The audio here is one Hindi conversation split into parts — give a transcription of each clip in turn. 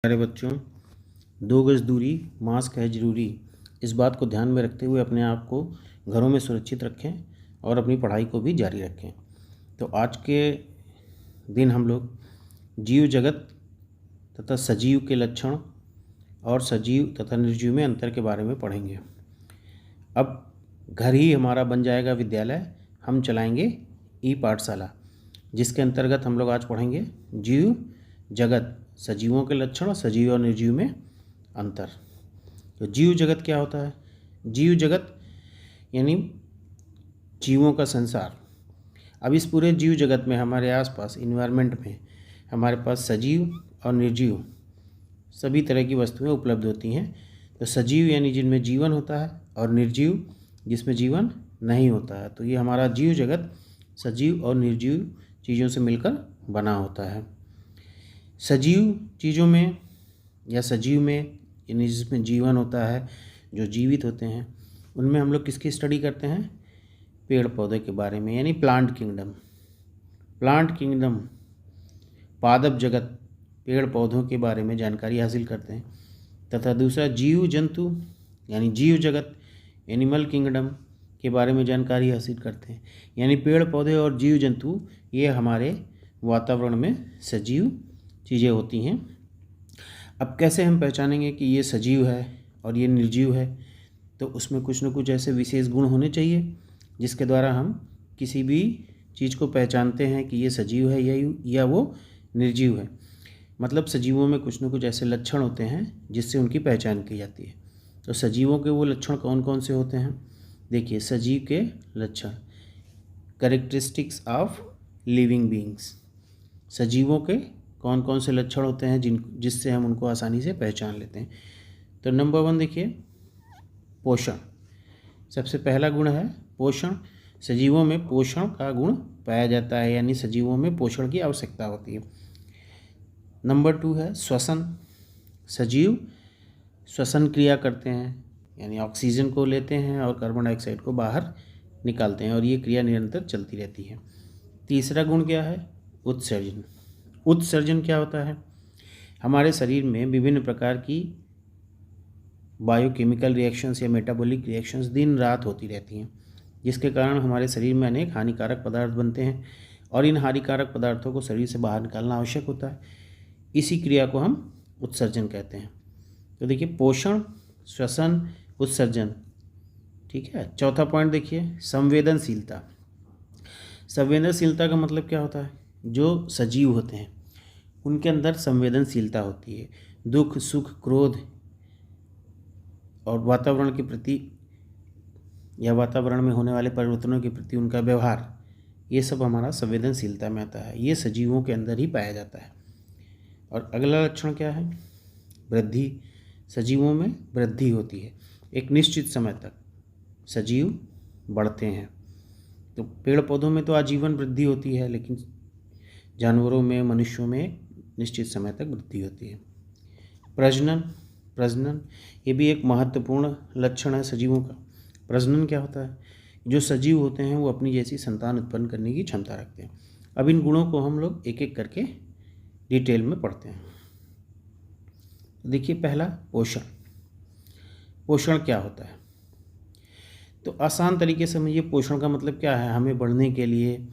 प्यारे बच्चों, 2 गज दूरी मास्क है ज़रूरी। इस बात को ध्यान में रखते हुए अपने आप को घरों में सुरक्षित रखें और अपनी पढ़ाई को भी जारी रखें। तो आज के दिन हम लोग जीव जगत तथा सजीव के लक्षण और सजीव तथा निर्जीव में अंतर के बारे में पढ़ेंगे। अब घर ही हमारा बन जाएगा विद्यालय। हम चलाएंगे ई पाठशाला, जिसके अंतर्गत हम लोग आज पढ़ेंगे जीव जगत, सजीवों के लक्षण, सजीव और निर्जीव में अंतर। तो जीव जगत क्या होता है? जीव जगत यानी जीवों का संसार। अब इस पूरे जीव जगत में हमारे आसपास इन्वायरमेंट में हमारे पास सजीव और निर्जीव सभी तरह की वस्तुएं उपलब्ध होती हैं। तो सजीव यानी जिनमें जीवन होता है और निर्जीव जिसमें जीवन नहीं होता है। तो ये हमारा जीव जगत सजीव और निर्जीव चीज़ों से मिलकर बना होता है। सजीव चीज़ों में या सजीव में यानी जिसमें जीवन होता है, जो जीवित होते हैं, उनमें हम लोग किसकी स्टडी करते हैं? पेड़ पौधे के बारे में, यानी प्लांट किंगडम। प्लांट किंगडम, पादप जगत, पेड़ पौधों के बारे में जानकारी हासिल करते हैं। तथा दूसरा जीव जंतु यानी जीव जगत, एनिमल किंगडम के बारे में जानकारी हासिल करते हैं। यानी पेड़ पौधे और जीव जंतु ये हमारे वातावरण में सजीव चीज़ें होती हैं। अब कैसे हम पहचानेंगे कि ये सजीव है और ये निर्जीव है? तो उसमें कुछ न कुछ ऐसे विशेष गुण होने चाहिए जिसके द्वारा हम किसी भी चीज़ को पहचानते हैं कि ये सजीव है या वो निर्जीव है। मतलब सजीवों में कुछ न कुछ ऐसे लक्षण होते हैं जिससे उनकी पहचान की जाती है। तो सजीवों के वो लक्षण कौन कौन से होते हैं? देखिए, सजीव के लक्षण, कैरेक्टरिस्टिक्स ऑफ लिविंग बीइंग्स। सजीवों के कौन कौन से लक्षण होते हैं जिससे हम उनको आसानी से पहचान लेते हैं। तो नंबर 1 देखिए, पोषण। सबसे पहला गुण है पोषण। सजीवों में पोषण का गुण पाया जाता है, यानी सजीवों में पोषण की आवश्यकता होती है। नंबर 2 है श्वसन। सजीव श्वसन क्रिया करते हैं, यानी ऑक्सीजन को लेते हैं और कार्बन डाइऑक्साइड को बाहर निकालते हैं, और ये क्रिया निरंतर चलती रहती है। तीसरा गुण क्या है? उत्सर्जन। उत्सर्जन क्या होता है? हमारे शरीर में विभिन्न प्रकार की बायोकेमिकल रिएक्शंस या मेटाबॉलिक रिएक्शंस दिन रात होती रहती हैं, जिसके कारण हमारे शरीर में अनेक हानिकारक पदार्थ बनते हैं और इन हानिकारक पदार्थों को शरीर से बाहर निकालना आवश्यक होता है। इसी क्रिया को हम उत्सर्जन कहते हैं। तो देखिए, पोषण, श्वसन, उत्सर्जन। ठीक है। चौथा पॉइंट देखिए, संवेदनशीलता। संवेदनशीलता का मतलब क्या होता है? जो सजीव होते हैं उनके अंदर संवेदनशीलता होती है। दुख, सुख, क्रोध और वातावरण के प्रति या वातावरण में होने वाले परिवर्तनों के प्रति उनका व्यवहार, ये सब हमारा संवेदनशीलता में आता है। ये सजीवों के अंदर ही पाया जाता है। और अगला लक्षण क्या है? वृद्धि। सजीवों में वृद्धि होती है। एक निश्चित समय तक सजीव बढ़ते हैं। तो पेड़ पौधों में तो आजीवन वृद्धि होती है, लेकिन जानवरों में, मनुष्यों में निश्चित समय तक वृद्धि होती है। प्रजनन। प्रजनन ये भी एक महत्वपूर्ण लक्षण है सजीवों का। प्रजनन क्या होता है? जो सजीव होते हैं वो अपनी जैसी संतान उत्पन्न करने की क्षमता रखते हैं। अब इन गुणों को हम लोग एक एक करके डिटेल में पढ़ते हैं। देखिए, पहला पोषण। पोषण क्या होता है? तो आसान तरीके से समझिए, पोषण का मतलब क्या है? हमें बढ़ने के लिए,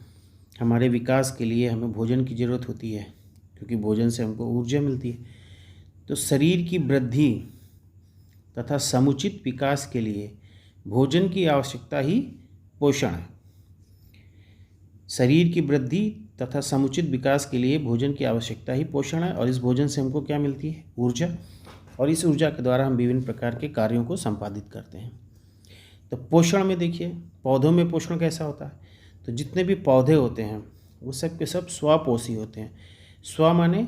हमारे विकास के लिए हमें भोजन की ज़रूरत होती है, क्योंकि भोजन से हमको ऊर्जा मिलती है। तो शरीर की वृद्धि तथा समुचित विकास के लिए भोजन की आवश्यकता ही पोषण है। शरीर की वृद्धि तथा समुचित विकास के लिए भोजन की आवश्यकता ही पोषण है। और इस भोजन से हमको क्या मिलती है? ऊर्जा। और इस ऊर्जा के द्वारा हम विभिन्न प्रकार के कार्यों को संपादित करते हैं। तो पोषण में देखिए, पौधों में पोषण कैसा होता है? तो जितने भी पौधे होते हैं वो सब के सब स्वपोषी होते हैं। स्व माने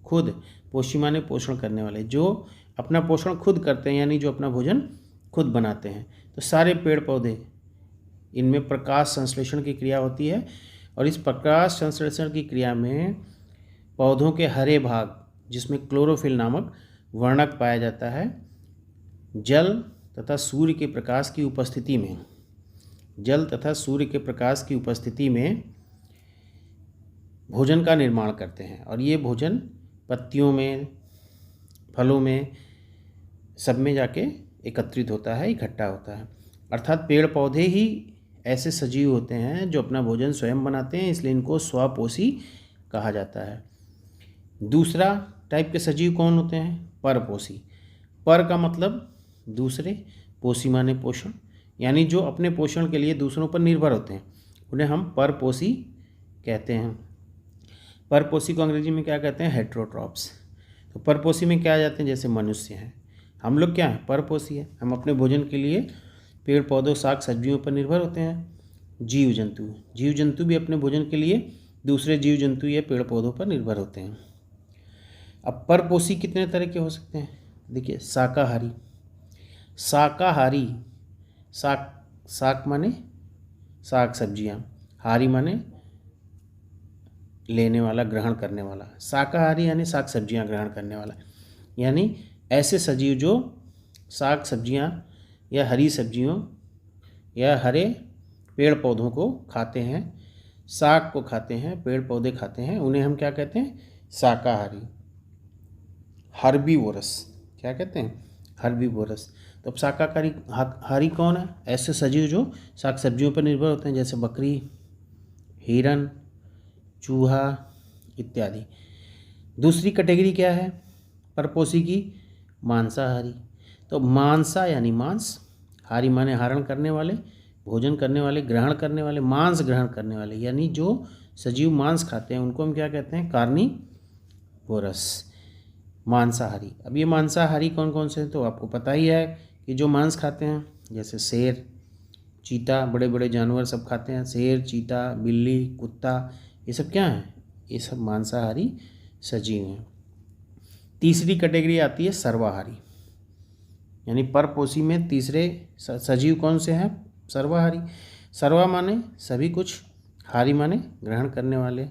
खुद, पोषी माने पोषण करने वाले, जो अपना पोषण खुद करते हैं, यानी जो अपना भोजन खुद बनाते हैं। तो सारे पेड़ पौधे, इनमें प्रकाश संश्लेषण की क्रिया होती है, और इस प्रकाश संश्लेषण की क्रिया में पौधों के हरे भाग, जिसमें क्लोरोफिल नामक वर्णक पाया जाता है, जल तथा सूर्य के प्रकाश की उपस्थिति में, जल तथा सूर्य के प्रकाश की उपस्थिति में भोजन का निर्माण करते हैं। और ये भोजन पत्तियों में, फलों में, सब में जाके एकत्रित होता है, इकट्ठा होता है। अर्थात पेड़ पौधे ही ऐसे सजीव होते हैं जो अपना भोजन स्वयं बनाते हैं, इसलिए इनको स्वपोषी कहा जाता है। दूसरा टाइप के सजीव कौन होते हैं? परपोषी। पर का मतलब दूसरे, पोषी माने पोषण, यानी जो अपने पोषण के लिए दूसरों पर निर्भर होते हैं, उन्हें हम परपोषी कहते हैं। परपोषी को अंग्रेजी में क्या कहते हैं? हेट्रोट्रॉप्स। तो परपोषी में क्या आ जाते हैं? जैसे मनुष्य हैं, हम लोग क्या हैं? परपोषी है, हम अपने भोजन के लिए पेड़ पौधों, साग सब्जियों पर निर्भर होते हैं। जीव जंतु भी अपने भोजन के लिए दूसरे जीव जंतु या पेड़ पौधों पर निर्भर होते हैं। अब परपोषी कितने तरह के हो सकते हैं? देखिए, शाकाहारी, शाक माने साग सब्जियां, हारी माने लेने वाला, ग्रहण करने वाला। शाकाहारी यानी साग सब्जियां ग्रहण करने वाला, यानी ऐसे सजीव जो साग सब्जियां या हरी सब्जियों या हरे पेड़ पौधों को खाते हैं, साग को खाते हैं, पेड़ पौधे खाते हैं, उन्हें हम क्या कहते हैं? शाकाहारी। हर्बीवोरस, क्या कहते हैं? हर्बीवोरस। तो अब शाकाहारी कौन है? ऐसे सजीव जो साग सब्जियों पर निर्भर होते हैं, जैसे बकरी, हिरन, चूहा इत्यादि। दूसरी कैटेगरी क्या है परपोषी की? मांसाहारी। तो मांसा यानी मांस, हारी माने हरण करने वाले, भोजन करने वाले, ग्रहण करने वाले, मांस ग्रहण करने वाले, यानी जो सजीव मांस खाते हैं उनको हम क्या कहते हैं? कार्निवोरस, मांसाहारी। अब ये मांसाहारी कौन कौन से हैं? तो आपको पता ही है कि जो मांस खाते हैं, जैसे शेर, चीता, बड़े बड़े जानवर सब खाते हैं। शेर, चीता, बिल्ली, कुत्ता, ये सब क्या हैं? ये सब मांसाहारी सजीव हैं। तीसरी कैटेगरी आती है सर्वाहारी, यानी परपोषी में तीसरे सजीव कौन से हैं? सर्वाहारी। सर्वा माने सभी कुछ, हारी माने ग्रहण करने वाले,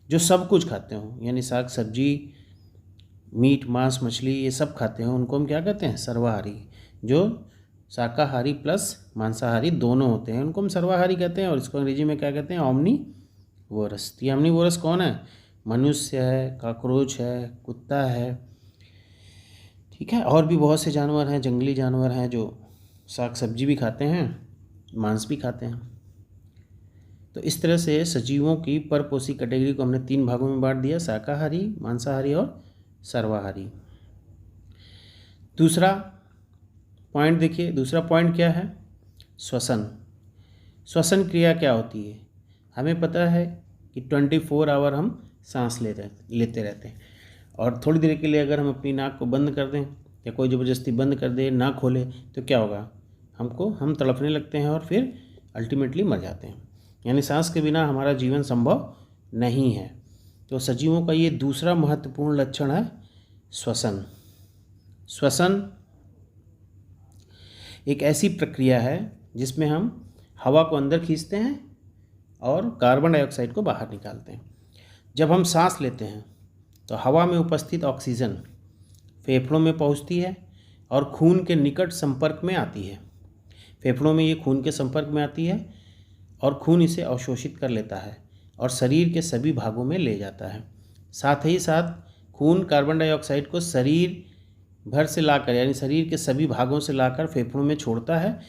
जो सब कुछ खाते हों, यानी साग सब्जी, मीट, मांस, मछली, ये सब खाते हैं, उनको हम क्या कहते हैं? सर्वाहारी। जो शाकाहारी प्लस मांसाहारी दोनों होते हैं उनको हम सर्वाहारी कहते हैं, और इसको अंग्रेजी में क्या कहते हैं? ऑमनीवोरस। तो ये ऑमनीवोरस कौन है? मनुष्य है, कॉकरोच है, कुत्ता है, ठीक है, और भी बहुत से जानवर हैं, जंगली जानवर हैं जो साग सब्जी भी खाते हैं, मांस भी खाते हैं। तो इस तरह से सजीवों की परपोषी कैटेगरी को हमने 3 भागों में बांट दिया: शाकाहारी, मांसाहारी और सर्वाहारी। दूसरा पॉइंट देखिए, दूसरा पॉइंट क्या है? श्वसन क्रिया क्या होती है? हमें पता है कि 24 आवर हम सांस लेते रहते हैं, और थोड़ी देर के लिए अगर हम अपनी नाक को बंद कर दें या कोई ज़बरदस्ती बंद कर दे, ना खोले, तो क्या होगा? हम तड़पने लगते हैं और फिर अल्टीमेटली मर जाते हैं। यानी सांस के बिना हमारा जीवन संभव नहीं है। तो सजीवों का ये दूसरा महत्वपूर्ण लक्षण है श्वसन एक ऐसी प्रक्रिया है जिसमें हम हवा को अंदर खींचते हैं और कार्बन डाइऑक्साइड को बाहर निकालते हैं। जब हम सांस लेते हैं तो हवा में उपस्थित ऑक्सीजन फेफड़ों में पहुंचती है और खून के निकट संपर्क में आती है। फेफड़ों में ये खून के संपर्क में आती है और खून इसे अवशोषित कर लेता है और शरीर के सभी भागों में ले जाता है। साथ ही साथ खून कार्बन डाइऑक्साइड को शरीर भर से लाकर, यानी शरीर के सभी भागों से लाकर फेफड़ों में छोड़ता है,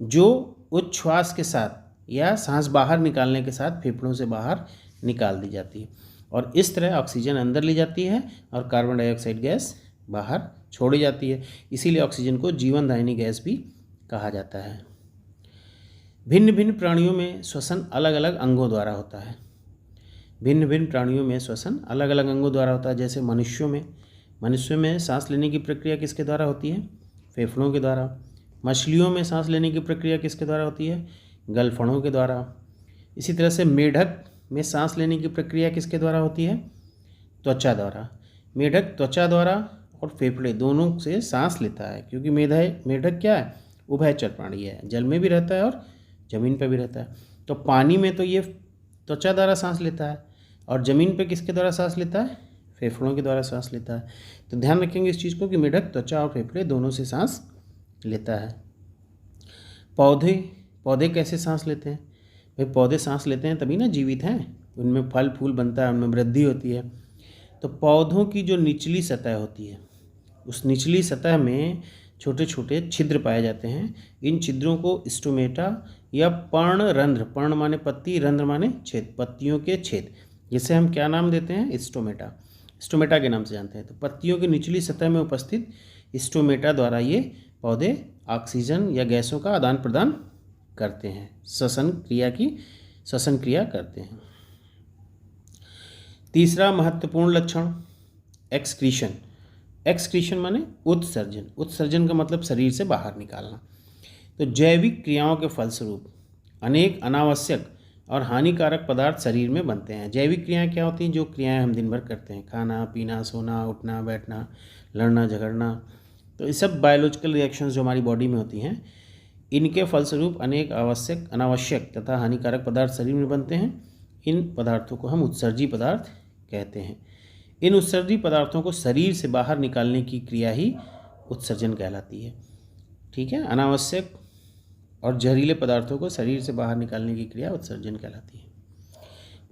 जो उच्छ्वास के साथ या सांस बाहर निकालने के साथ फेफड़ों से बाहर निकाल दी जाती है, और इस तरह ऑक्सीजन अंदर ली जाती है और कार्बन डाइऑक्साइड गैस बाहर छोड़ी जाती है। इसीलिए ऑक्सीजन को जीवनदायिनी गैस भी कहा जाता है। भिन्न भिन्न प्राणियों में श्वसन अलग अलग अंगों द्वारा होता है। जैसे मनुष्यों में सांस लेने की प्रक्रिया किसके द्वारा होती है? फेफड़ों के द्वारा। मछलियों में सांस लेने की प्रक्रिया किसके द्वारा होती है? गलफड़ों के द्वारा। इसी तरह से मेढक में सांस लेने की प्रक्रिया किसके द्वारा होती है? त्वचा द्वारा। मेढक त्वचा द्वारा और फेफड़े दोनों से सांस लेता है, क्योंकि मेढक क्या है? उभयचर प्राणी है, जल में भी रहता है और ज़मीन पर भी रहता है। तो पानी में तो ये त्वचा द्वारा सांस लेता है, और ज़मीन पे किसके द्वारा सांस लेता है? फेफड़ों के द्वारा सांस लेता है। तो ध्यान रखेंगे इस चीज़ को कि मेढक त्वचा और फेफड़े दोनों से सांस लेता है। पौधे कैसे सांस लेते हैं? भाई पौधे सांस लेते हैं तभी ना जीवित हैं, उनमें फल फूल बनता है, उनमें वृद्धि होती है। तो पौधों की जो निचली सतह होती है उस निचली सतह में छोटे छोटे छिद्र पाए जाते हैं। इन छिद्रों को स्टोमेटा या पर्णरंध्र, पर्ण माने पत्ती, रंध्र माने छेद, पत्तियों के छेद, जिसे हम क्या नाम देते हैं? स्टोमेटा, स्टोमेटा के नाम से जानते हैं। तो पत्तियों की निचली सतह में उपस्थित स्टोमेटा द्वारा ये पौधे ऑक्सीजन या गैसों का आदान प्रदान करते हैं, श्वसन क्रिया करते हैं। तीसरा महत्वपूर्ण लक्षण एक्सक्रीशन। एक्सक्रीशन माने उत्सर्जन। उत्सर्जन का मतलब शरीर से बाहर निकालना। तो जैविक क्रियाओं के फलस्वरूप अनेक अनावश्यक और हानिकारक पदार्थ शरीर में बनते हैं। जैविक क्रियाएं क्या होती हैं? जो क्रियाएं हम दिन भर करते हैं, खाना पीना, सोना, उठना, बैठना, लड़ना झगड़ना, तो ये सब बायोलॉजिकल रिएक्शंस जो हमारी बॉडी में होती हैं, इनके फलस्वरूप अनेक अनावश्यक तथा हानिकारक पदार्थ शरीर में बनते हैं। इन पदार्थों को हम उत्सर्जी पदार्थ कहते हैं। इन उत्सर्जी पदार्थों को शरीर से बाहर निकालने की क्रिया ही उत्सर्जन कहलाती है। ठीक है, अनावश्यक और जहरीले पदार्थों को शरीर से बाहर निकालने की क्रिया उत्सर्जन कहलाती है।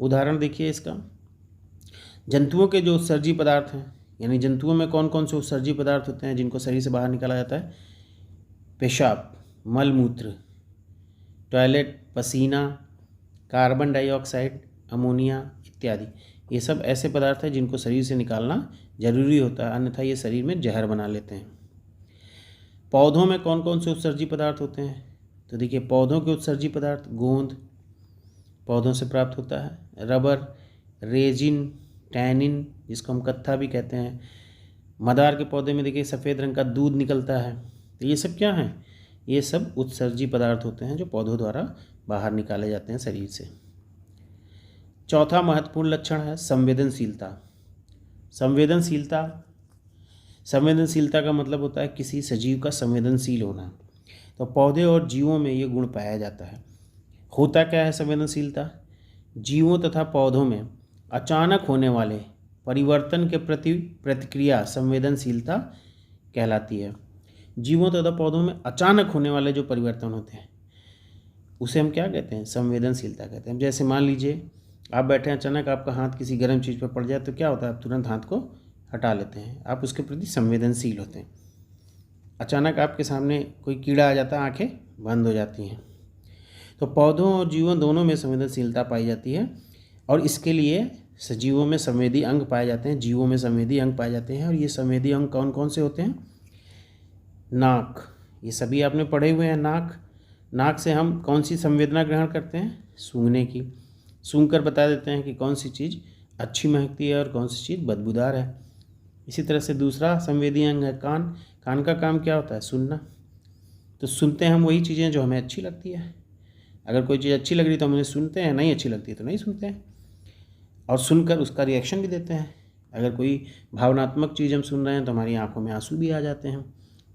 उदाहरण देखिए इसका। जंतुओं के जो उत्सर्जी पदार्थ हैं, यानी जंतुओं में कौन कौन से उत्सर्जी पदार्थ होते हैं जिनको शरीर से बाहर निकाला जाता है? पेशाब, मलमूत्र, टॉयलेट, पसीना, कार्बन डाइऑक्साइड, अमोनिया इत्यादि। ये सब ऐसे पदार्थ हैं जिनको शरीर से निकालना जरूरी होता है, अन्यथा ये शरीर में जहर बना लेते हैं। पौधों में कौन कौन से उत्सर्जी पदार्थ होते हैं? तो देखिए, पौधों के उत्सर्जी पदार्थ, गोंद पौधों से प्राप्त होता है, रबर, रेजिन, टैनिन जिसको हम कत्था भी कहते हैं। मदार के पौधे में देखिए सफ़ेद रंग का दूध निकलता है। तो ये सब क्या हैं? ये सब उत्सर्जी पदार्थ होते हैं जो पौधों द्वारा बाहर निकाले जाते हैं शरीर से। चौथा महत्वपूर्ण लक्षण है संवेदनशीलता। संवेदनशीलता, संवेदनशीलता का मतलब होता है किसी सजीव का संवेदनशील होना। तो पौधे और जीवों में ये गुण पाया जाता है। होता क्या है संवेदनशीलता? जीवों तथा पौधों में अचानक होने वाले परिवर्तन के प्रति प्रतिक्रिया संवेदनशीलता कहलाती है। जीवों तथा पौधों में अचानक होने वाले जो परिवर्तन होते हैं उसे हम क्या कहते हैं? संवेदनशीलता कहते हैं। जैसे मान लीजिए आप बैठे हैं, अचानक आपका हाथ किसी गर्म चीज़ पर पड़ जाए तो क्या होता है? आप तुरंत हाथ को हटा लेते हैं, आप उसके प्रति संवेदनशील होते हैं। अचानक आपके सामने कोई कीड़ा आ जाता है, आंखें बंद हो जाती हैं। तो पौधों और जीवों दोनों में संवेदनशीलता पाई जाती है, और इसके लिए सजीवों में संवेदी अंग पाए जाते हैं, जीवों में संवेदी अंग पाए जाते हैं। और ये संवेदी अंग कौन कौन से होते हैं? नाक, ये सभी आपने पढ़े हुए हैं। नाक से हम कौन सी संवेदना ग्रहण करते हैं? सूंघने की। सूंघ कर बता देते हैं कि कौन सी चीज़ अच्छी महकती है और कौन सी चीज़ बदबूदार है। इसी तरह से दूसरा संवेदी अंग है कान। कान का काम क्या होता है? सुनना। तो सुनते हैं हम वही चीज़ें जो हमें अच्छी लगती है। अगर कोई चीज़ अच्छी लग रही तो हम उन्हें सुनते हैं, नहीं अच्छी लगती है तो नहीं सुनते हैं, और सुनकर उसका रिएक्शन भी देते हैं। अगर कोई भावनात्मक चीज़ हम सुन रहे हैं तो हमारी आंखों में आंसू भी आ जाते हैं।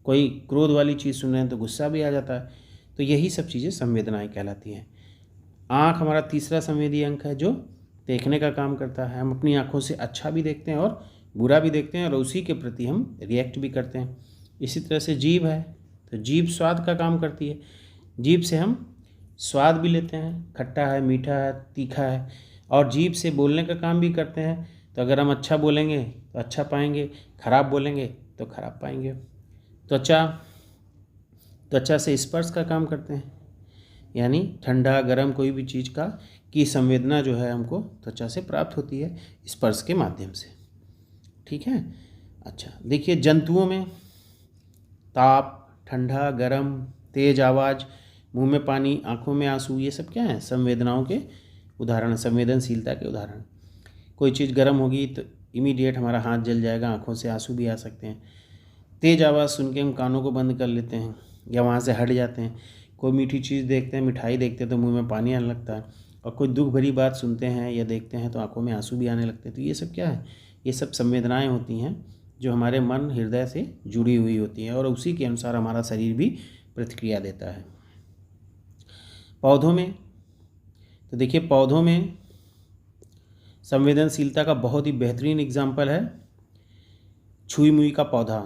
कोई क्रोध वाली चीज़ सुन रहे हैं तो गुस्सा भी आ जाता है। तो यही सब चीज़ें संवेदनाएं कहलाती हैं। आँख हमारा तीसरा संवेदी अंग है जो देखने का काम करता है। हम अपनी आँखों से अच्छा भी देखते हैं और बुरा भी देखते हैं, और उसी के प्रति हम रिएक्ट भी करते हैं। इसी तरह से जीभ है, तो जीभ स्वाद का काम करती है। जीभ से हम स्वाद भी लेते हैं, खट्टा है, मीठा है, तीखा है, और जीभ से बोलने का काम भी करते हैं। तो अगर हम अच्छा बोलेंगे तो अच्छा पाएंगे, खराब बोलेंगे तो खराब पाएंगे। त्वचा से स्पर्श का काम करते हैं, यानी ठंडा गर्म कोई भी चीज़ की संवेदना जो है हमको त्वचा से प्राप्त होती है स्पर्श के माध्यम से। ठीक है। अच्छा, देखिए जंतुओं में ताप, ठंडा गरम, तेज आवाज़, मुंह में पानी, आंखों में आंसू, ये सब क्या है? संवेदनाओं के उदाहरण, संवेदनशीलता के उदाहरण। कोई चीज़ गर्म होगी तो इमीडिएट हमारा हाथ जल जाएगा, आंखों से आंसू भी आ सकते हैं। तेज़ आवाज़ सुन के हम कानों को बंद कर लेते हैं या वहाँ से हट जाते हैं। कोई मीठी चीज़ देखते हैं, मिठाई देखते हैं तो मुंह में पानी आने लगता है, और कोई दुख भरी बात सुनते हैं या देखते हैं तो आंखों में आंसू भी आने लगते हैं। तो ये सब क्या है? ये सब संवेदनाएं होती हैं जो हमारे मन हृदय से जुड़ी हुई होती हैं, और उसी के अनुसार हमारा शरीर भी प्रतिक्रिया देता है। पौधों में, तो देखिए पौधों में संवेदनशीलता का बहुत ही बेहतरीन एग्जाम्पल है छुई मुई का पौधा।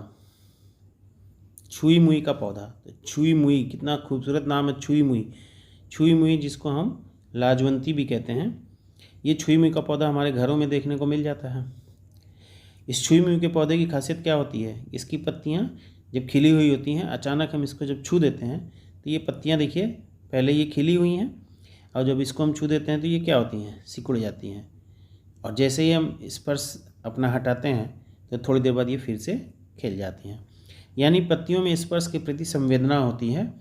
छुई मुई का पौधा, तो छुई मुई, कितना खूबसूरत नाम है छुई मुई। छुई मुई जिसको हम लाजवंती भी कहते हैं, ये छुई मुई का पौधा हमारे घरों में देखने को मिल जाता है। इस छुई मुई के पौधे की खासियत क्या होती है, इसकी पत्तियाँ जब खिली हुई होती हैं, अचानक हम इसको जब छू देते हैं तो ये पत्तियाँ देखिए पहले ये खिली हुई हैं और जब इसको हम छू देते हैं तो ये क्या होती हैं, सिकुड़ जाती हैं, और जैसे ही हम स्पर्श अपना हटाते हैं तो थोड़ी देर बाद ये फिर से खिल जाती हैं। यानी पत्तियों में स्पर्श के प्रति संवेदना होती है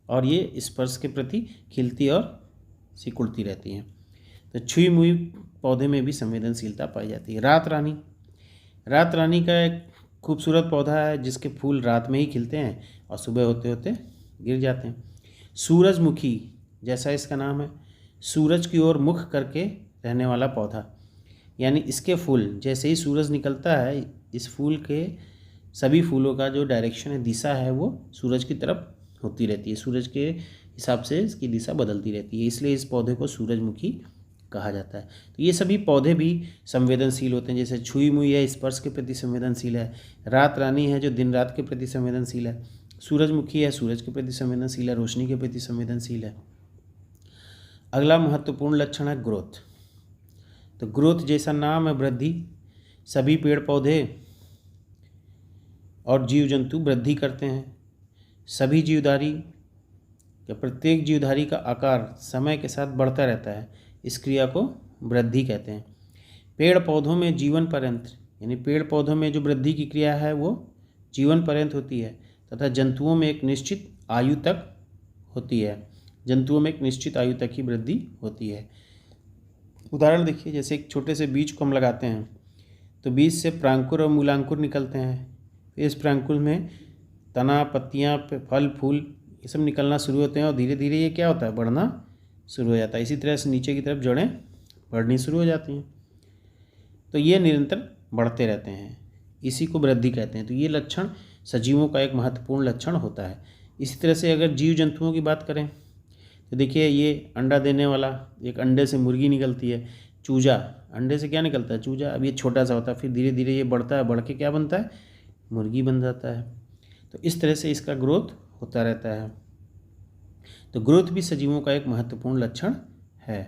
और ये स्पर्श के प्रति खिलती और सिकुड़ती रहती हैं। तो छुई मुई पौधे में भी संवेदनशीलता पाई जाती है। रात रानी, रात रानी का एक खूबसूरत पौधा है जिसके फूल रात में ही खिलते हैं और सुबह होते होते गिर जाते हैं। सूरजमुखी, जैसा इसका नाम है, सूरज की ओर मुख करके रहने वाला पौधा, यानी इसके फूल जैसे ही सूरज निकलता है, इस फूल के सभी फूलों का जो डायरेक्शन है, दिशा है, वो सूरज की तरफ होती रहती है। सूरज के हिसाब से इसकी दिशा बदलती रहती है, इसलिए इस पौधे को सूरजमुखी कहा जाता है। तो ये सभी पौधे भी संवेदनशील होते हैं। जैसे छुई मुई है, स्पर्श के प्रति संवेदनशील है। रात रानी है जो दिन रात के प्रति संवेदनशील है। सूरजमुखी है, सूरज के प्रति संवेदनशील है, रोशनी के प्रति संवेदनशील है। अगला महत्वपूर्ण लक्षण है ग्रोथ। तो ग्रोथ जैसा नाम है वृद्धि, सभी पेड़ पौधे और जीव जंतु वृद्धि करते हैं। सभी जीवधारी या प्रत्येक जीवधारी का आकार समय के साथ बढ़ता रहता है, इस क्रिया को वृद्धि कहते हैं। पेड़ पौधों में जीवन पर्यंत, यानी पेड़ पौधों में जो वृद्धि की क्रिया है वो जीवन पर्यंत होती है तथा जंतुओं में एक निश्चित आयु तक होती है। जंतुओं में एक निश्चित आयु तक ही वृद्धि होती है। उदाहरण देखिए, जैसे एक छोटे से बीज को हम लगाते हैं तो बीज से प्रांकुर और मूलांकुर निकलते हैं। फिर इस प्रांकुर में तना, पत्तियाँ, फल, फूल ये सब निकलना शुरू होते हैं और धीरे धीरे ये क्या होता है, बढ़ना शुरू हो जाता है। इसी तरह से नीचे की तरफ जड़ें बढ़नी शुरू हो जाती हैं। तो ये निरंतर बढ़ते रहते हैं, इसी को वृद्धि कहते हैं। तो ये लक्षण सजीवों का एक महत्वपूर्ण लक्षण होता है। इसी तरह से अगर जीव जंतुओं की बात करें तो देखिए, ये अंडा देने वाला, एक अंडे से मुर्गी निकलती है। चूजा, अंडे से क्या निकलता है, चूजा। अब ये छोटा सा होता है, फिर धीरे धीरे ये बढ़ता है, बढ़ के क्या बनता है, मुर्गी बन जाता है। तो इस तरह से इसका ग्रोथ होता रहता है। तो ग्रोथ भी सजीवों का एक महत्वपूर्ण लक्षण है।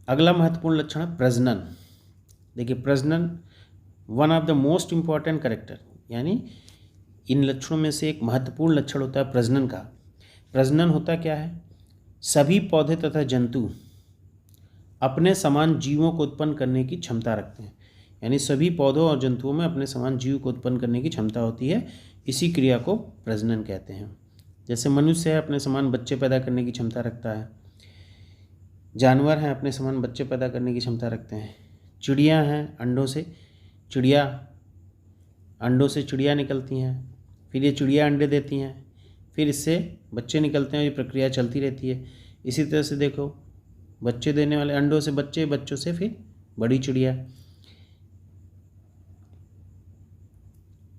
अगला महत्वपूर्ण लक्षण है प्रजनन। देखिए, प्रजनन one of the most important character, यानी इन लक्षणों में से एक महत्वपूर्ण लक्षण होता है प्रजनन का। प्रजनन होता क्या है, सभी पौधे तथा जंतु अपने समान जीवों को उत्पन्न करने की क्षमता रखते हैं। यानी सभी पौधों और जंतुओं में अपने समान जीव को उत्पन्न करने की क्षमता होती है, इसी क्रिया को प्रजनन कहते हैं। जैसे मनुष्य है, अपने समान बच्चे पैदा करने की क्षमता रखता है। जानवर हैं, अपने समान बच्चे पैदा करने की क्षमता रखते हैं। चिड़िया हैं, अंडों से चिड़िया निकलती हैं, फिर ये चिड़िया अंडे देती हैं, फिर इससे बच्चे निकलते हैं, ये प्रक्रिया चलती रहती है। इसी तरह से देखो, बच्चे देने वाले अंडों से बच्चे, बच्चों से फिर बड़ी चिड़िया।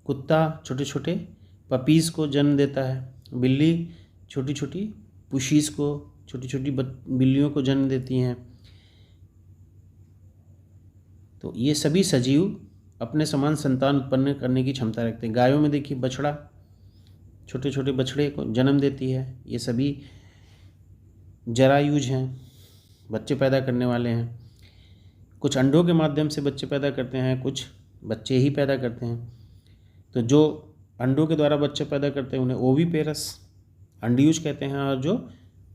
कुत्ता छोटे छोटे पपीज़ को जन्म देता है। बिल्ली छोटी छोटी पुशीज़ को, छोटी छोटी बिल्लियों को जन्म देती हैं। तो ये सभी सजीव अपने समान संतान उत्पन्न करने की क्षमता रखते हैं। गायों में देखिए, बछड़ा छोटे छोटे बछड़े को जन्म देती है। ये सभी जरायुज हैं, बच्चे पैदा करने वाले हैं। कुछ अंडों के माध्यम से बच्चे पैदा करते हैं, कुछ बच्चे ही पैदा करते हैं। तो जो अंडों के द्वारा बच्चे पैदा करते हैं उन्हें ओविपेरस अंडयुज कहते हैं, और जो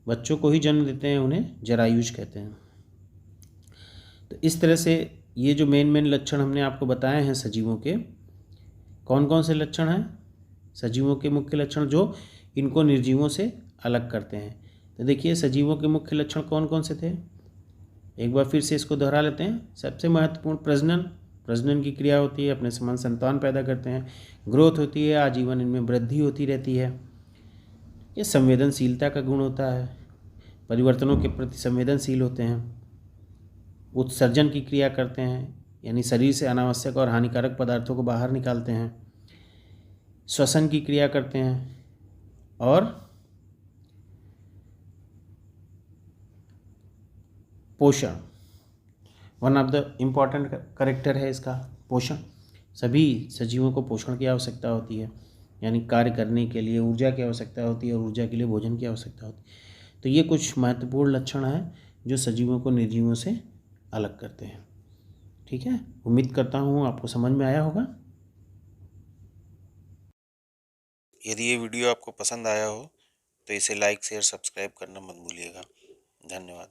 बच्चों को ही जन्म देते हैं उन्हें जरायुज कहते हैं। तो इस तरह से ये जो मेन लक्षण हमने आपको बताए हैं सजीवों के, कौन कौन से लक्षण हैं सजीवों के, मुख्य लक्षण जो इनको निर्जीवों से अलग करते हैं। तो देखिए, सजीवों के मुख्य लक्षण कौन कौन से थे, एक बार फिर से इसको दोहरा लेते हैं। सबसे महत्वपूर्ण प्रजनन की क्रिया होती है, अपने समान संतान पैदा करते हैं। ग्रोथ होती है, आजीवन इनमें वृद्धि होती रहती है। ये संवेदनशीलता का गुण होता है, परिवर्तनों के प्रति संवेदनशील होते हैं। उत्सर्जन की क्रिया करते हैं, यानी शरीर से अनावश्यक और हानिकारक पदार्थों को बाहर निकालते हैं। श्वसन की क्रिया करते हैं और पोषण, one of the important character है इसका पोषण। सभी सजीवों को पोषण की आवश्यकता होती है, यानी कार्य करने के लिए ऊर्जा की आवश्यकता होती है और ऊर्जा के लिए भोजन की आवश्यकता होती है। तो ये कुछ महत्वपूर्ण लक्षण हैं जो सजीवों को निर्जीवों से अलग करते हैं। ठीक है, उम्मीद करता हूँ आपको समझ में आया होगा। यदि ये वीडियो आपको पसंद आया हो तो इसे लाइक शेयर सब्सक्राइब करना मत भूलिएगा। धन्यवाद।